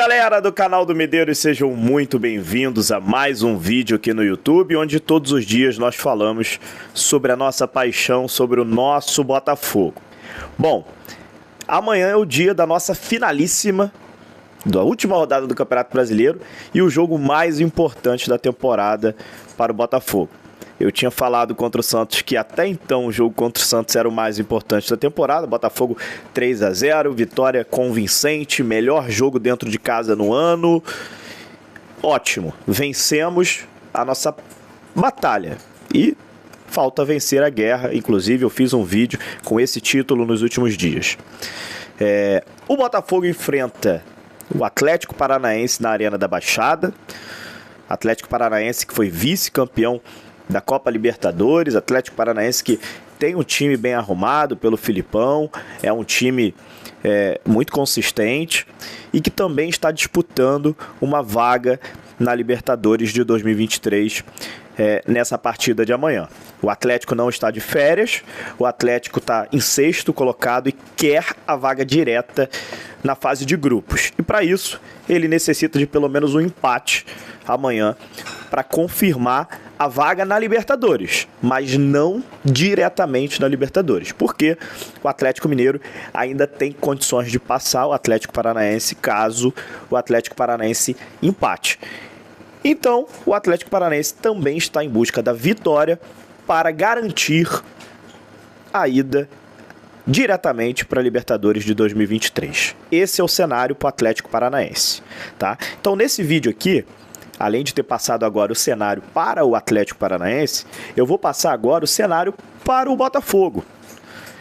Galera do canal do Medeiros, sejam muito bem-vindos a mais um vídeo aqui no YouTube, onde todos os dias nós falamos sobre a nossa paixão, sobre o nosso Botafogo. Bom, amanhã é o dia da nossa finalíssima, da última rodada do Campeonato Brasileiro e o jogo mais importante da temporada para o Botafogo. Eu tinha falado contra o Santos que até então o jogo contra o Santos era o mais importante da temporada. Botafogo 3-0, vitória convincente, melhor jogo dentro de casa no ano. Ótimo, vencemos a nossa batalha e falta vencer a guerra. Inclusive eu fiz um vídeo com esse título nos últimos dias. O Botafogo enfrenta o Atlético Paranaense na Arena da Baixada. Atlético Paranaense que foi vice-campeão da Copa Libertadores, Atlético Paranaense que tem um time bem arrumado pelo Filipão, é um time muito consistente e que também está disputando uma vaga na Libertadores de 2023 nessa partida de amanhã. O Atlético não está de férias, o Atlético está em sexto colocado e quer a vaga direta na fase de grupos. E para isso, ele necessita de pelo menos um empate amanhã para confirmar a vaga na Libertadores, mas não diretamente na Libertadores, porque o Atlético Mineiro ainda tem condições de passar o Atlético Paranaense caso o Atlético Paranaense empate. Então, o Atlético Paranaense também está em busca da vitória para garantir a ida diretamente para a Libertadores de 2023. Esse é o cenário para o Atlético Paranaense, tá? Então, nesse vídeo aqui, além de ter passado agora o cenário para o Atlético Paranaense, eu vou passar agora o cenário para o Botafogo.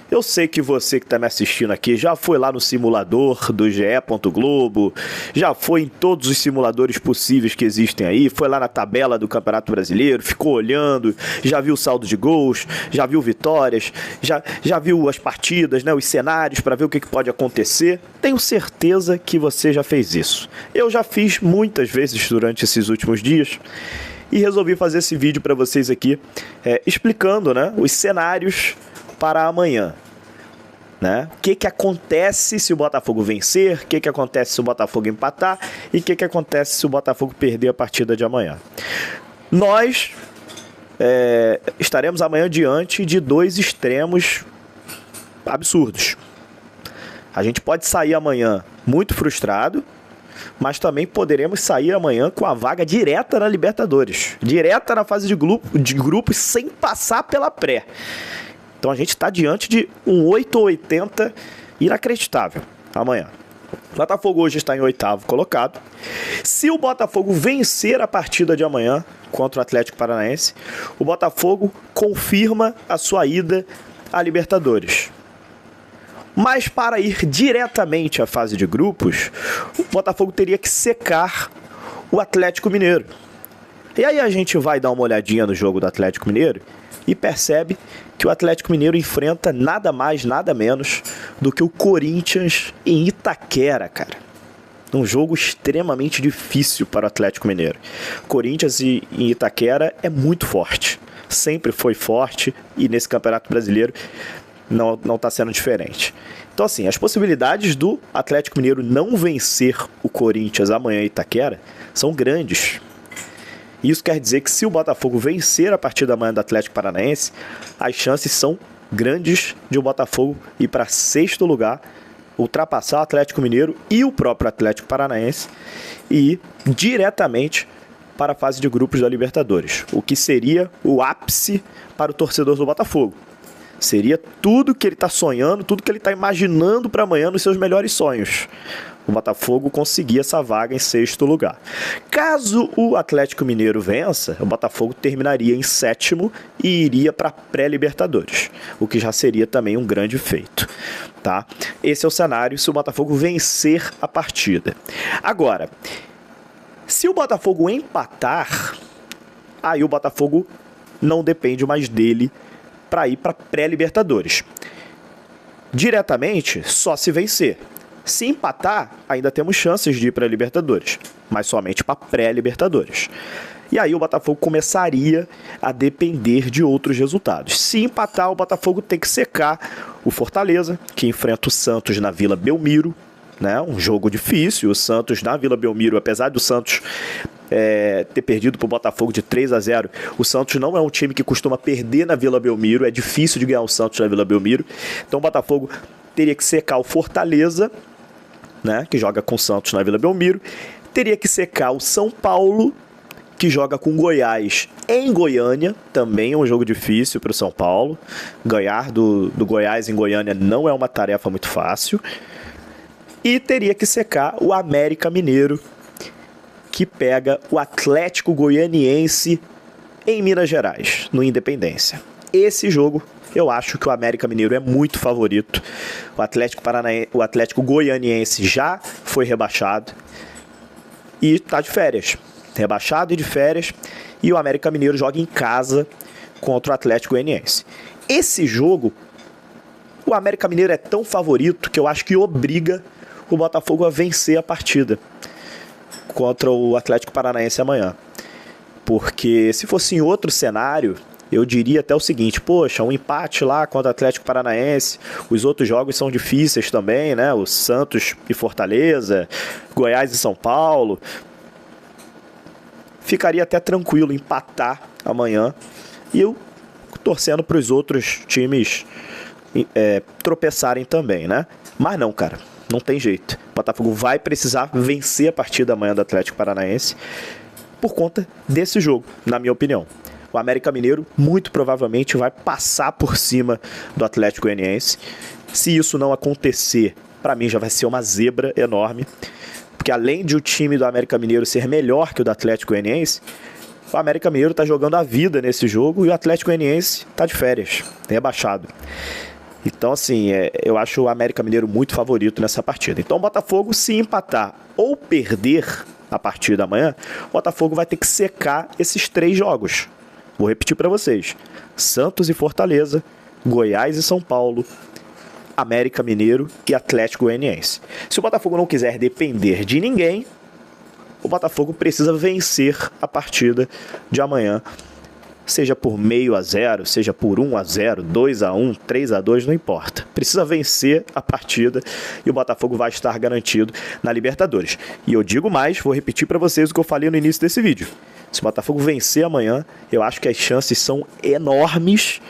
Eu sei que você que está me assistindo aqui já foi lá no simulador do GE. Globo, já foi em todos os simuladores possíveis que existem aí, foi lá na tabela do Campeonato Brasileiro, ficou olhando, já viu o saldo de gols, já viu vitórias, já viu as partidas, né, os cenários para ver o que pode acontecer. Tenho certeza que você já fez isso. Eu já fiz muitas vezes durante esses últimos dias e resolvi fazer esse vídeo para vocês aqui explicando, né, os cenários para amanhã, né? O que acontece se o Botafogo vencer, o que acontece se o Botafogo empatar e o que acontece se o Botafogo perder a partida de amanhã. Nós estaremos amanhã diante de dois extremos absurdos. A gente pode sair amanhã muito frustrado, mas também poderemos sair amanhã com a vaga direta na Libertadores, direta na fase de grupos sem passar pela pré. Então a gente está diante de um 8 ou 80 inacreditável amanhã. O Botafogo hoje está em oitavo colocado. Se o Botafogo vencer a partida de amanhã contra o Atlético Paranaense, o Botafogo confirma a sua ida à Libertadores. Mas para ir diretamente à fase de grupos, o Botafogo teria que secar o Atlético Mineiro. E aí a gente vai dar uma olhadinha no jogo do Atlético Mineiro e percebe que o Atlético Mineiro enfrenta nada mais, nada menos do que o Corinthians em Itaquera, cara. Um jogo extremamente difícil para o Atlético Mineiro. Corinthians em Itaquera é muito forte. Sempre foi forte e nesse Campeonato Brasileiro não está sendo diferente. Então, assim, as possibilidades do Atlético Mineiro não vencer o Corinthians amanhã em Itaquera são grandes. Isso quer dizer que se o Botafogo vencer a partida amanhã do Atlético Paranaense, as chances são grandes de o Botafogo ir para sexto lugar, ultrapassar o Atlético Mineiro e o próprio Atlético Paranaense e ir diretamente para a fase de grupos da Libertadores, o que seria o ápice para o torcedor do Botafogo. Seria tudo que ele está sonhando, tudo que ele está imaginando para amanhã nos seus melhores sonhos. O Botafogo conseguir essa vaga em sexto lugar. Caso o Atlético Mineiro vença, o Botafogo terminaria em sétimo e iria para a pré-Libertadores, o que já seria também um grande feito, tá? Esse é o cenário se o Botafogo vencer a partida. Agora, se o Botafogo empatar, aí o Botafogo não depende mais dele para ir para a pré-Libertadores. Diretamente, só se vencer. Se empatar, ainda temos chances de ir para a Libertadores, mas somente para pré-Libertadores. E aí o Botafogo começaria a depender de outros resultados. Se empatar, o Botafogo tem que secar o Fortaleza, que enfrenta o Santos na Vila Belmiro, né? Um jogo difícil. O Santos na Vila Belmiro, apesar do Santos ter perdido para o Botafogo de 3-0, o Santos não é um time que costuma perder na Vila Belmiro. É difícil de ganhar o Santos na Vila Belmiro. Então o Botafogo teria que secar o Fortaleza, né? Que joga com o Santos na Vila Belmiro. Teria que secar o São Paulo, que joga com Goiás em Goiânia. Também é um jogo difícil para o São Paulo. Ganhar do Goiás em Goiânia não é uma tarefa muito fácil. E teria que secar o América Mineiro, que pega o Atlético Goianiense em Minas Gerais, no Independência. Esse jogo, eu acho que o América Mineiro é muito favorito. O Atlético Goianiense já foi rebaixado e está de férias. Rebaixado e de férias. E o América Mineiro joga em casa contra o Atlético Goianiense. Esse jogo, o América Mineiro é tão favorito que eu acho que obriga o Botafogo a vencer a partida contra o Atlético Paranaense amanhã. Porque se fosse em outro cenário, eu diria até o seguinte: poxa, um empate lá contra o Atlético Paranaense, os outros jogos são difíceis também, né? O Santos e Fortaleza, Goiás e São Paulo. Ficaria até tranquilo empatar amanhã e eu torcendo para os outros times tropeçarem também, né? Mas não, cara, não tem jeito. O Botafogo vai precisar vencer a partida amanhã do Atlético Paranaense por conta desse jogo, na minha opinião. O América Mineiro muito provavelmente vai passar por cima do Atlético Goianiense. Se isso não acontecer, para mim já vai ser uma zebra enorme. Porque além de o time do América Mineiro ser melhor que o do Atlético Goianiense, o América Mineiro está jogando a vida nesse jogo e o Atlético Goianiense está de férias, rebaixado. Então, assim, eu acho o América Mineiro muito favorito nessa partida. Então, o Botafogo, se empatar ou perder a partida amanhã, o Botafogo vai ter que secar esses 3 jogos. Vou repetir para vocês: Santos e Fortaleza, Goiás e São Paulo, América Mineiro e Atlético Goianiense. Se o Botafogo não quiser depender de ninguém, o Botafogo precisa vencer a partida de amanhã, seja por 0,5-0, seja por 1-0, 2-1, 3-2, não importa. Precisa vencer a partida e o Botafogo vai estar garantido na Libertadores. E eu digo mais, vou repetir para vocês o que eu falei no início desse vídeo. Se o Botafogo vencer amanhã, eu acho que as chances são enormes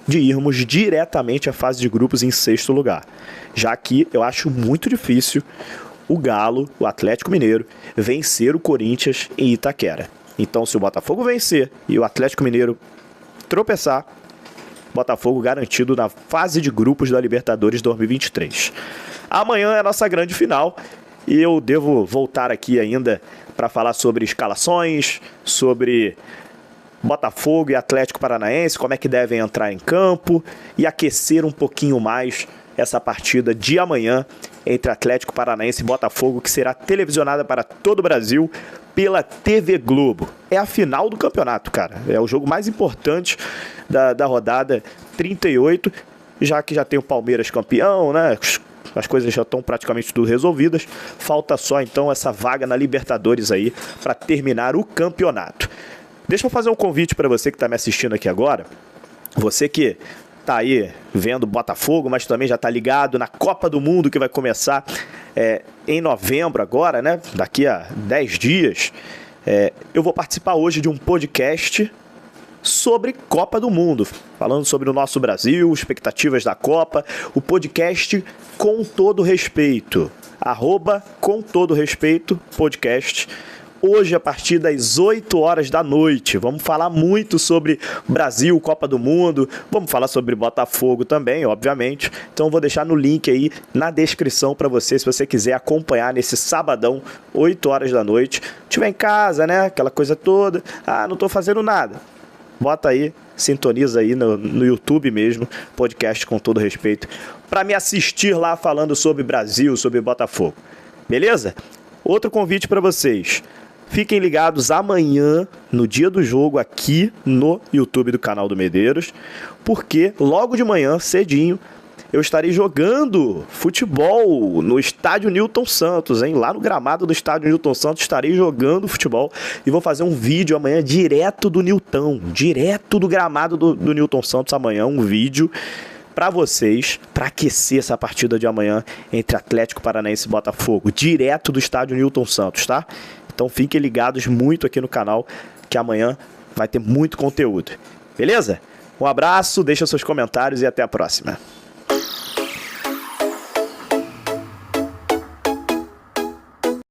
de irmos diretamente à fase de grupos em 6º lugar. Já que eu acho muito difícil o Galo, o Atlético Mineiro, vencer o Corinthians em Itaquera. Então, se o Botafogo vencer e o Atlético Mineiro tropeçar, Botafogo garantido na fase de grupos da Libertadores 2023. Amanhã é a nossa grande final e eu devo voltar aqui ainda para falar sobre escalações, sobre Botafogo e Atlético Paranaense, como é que devem entrar em campo e aquecer um pouquinho mais essa partida de amanhã entre Atlético Paranaense e Botafogo, que será televisionada para todo o Brasil pela TV Globo. É a final do campeonato, cara. É o jogo mais importante da rodada 38, já que já tem o Palmeiras campeão, né? As coisas já estão praticamente tudo resolvidas. Falta só, então, essa vaga na Libertadores aí para terminar o campeonato. Deixa eu fazer um convite para você que está me assistindo aqui agora. Você que tá aí vendo Botafogo, mas também já tá ligado na Copa do Mundo que vai começar em novembro agora, né? Daqui a 10 dias. Eu vou participar hoje de um podcast sobre Copa do Mundo, falando sobre o nosso Brasil, expectativas da Copa, o podcast Com Todo Respeito, @Com Todo Respeito podcast. Hoje, a partir das 8 horas da noite, vamos falar muito sobre Brasil, Copa do Mundo, vamos falar sobre Botafogo também, obviamente. Então, vou deixar no link aí na descrição para você, se você quiser acompanhar nesse sabadão, 8 horas da noite. Estiver em casa, né, aquela coisa toda, não tô fazendo nada. Bota aí, sintoniza aí no YouTube mesmo, podcast Com Todo Respeito, para me assistir lá falando sobre Brasil, sobre Botafogo. Beleza? Outro convite para vocês. Fiquem ligados amanhã, no dia do jogo, aqui no YouTube do canal do Medeiros, porque logo de manhã, cedinho, eu estarei jogando futebol no estádio Newton Santos, hein? Lá no gramado do estádio Newton Santos estarei jogando futebol e vou fazer um vídeo amanhã direto do Newton, direto do gramado do Newton Santos amanhã, um vídeo para vocês, para aquecer essa partida de amanhã entre Atlético Paranaense e Botafogo, direto do estádio Newton Santos, tá? Então fiquem ligados muito aqui no canal, que amanhã vai ter muito conteúdo. Beleza? Um abraço, deixa seus comentários e até a próxima.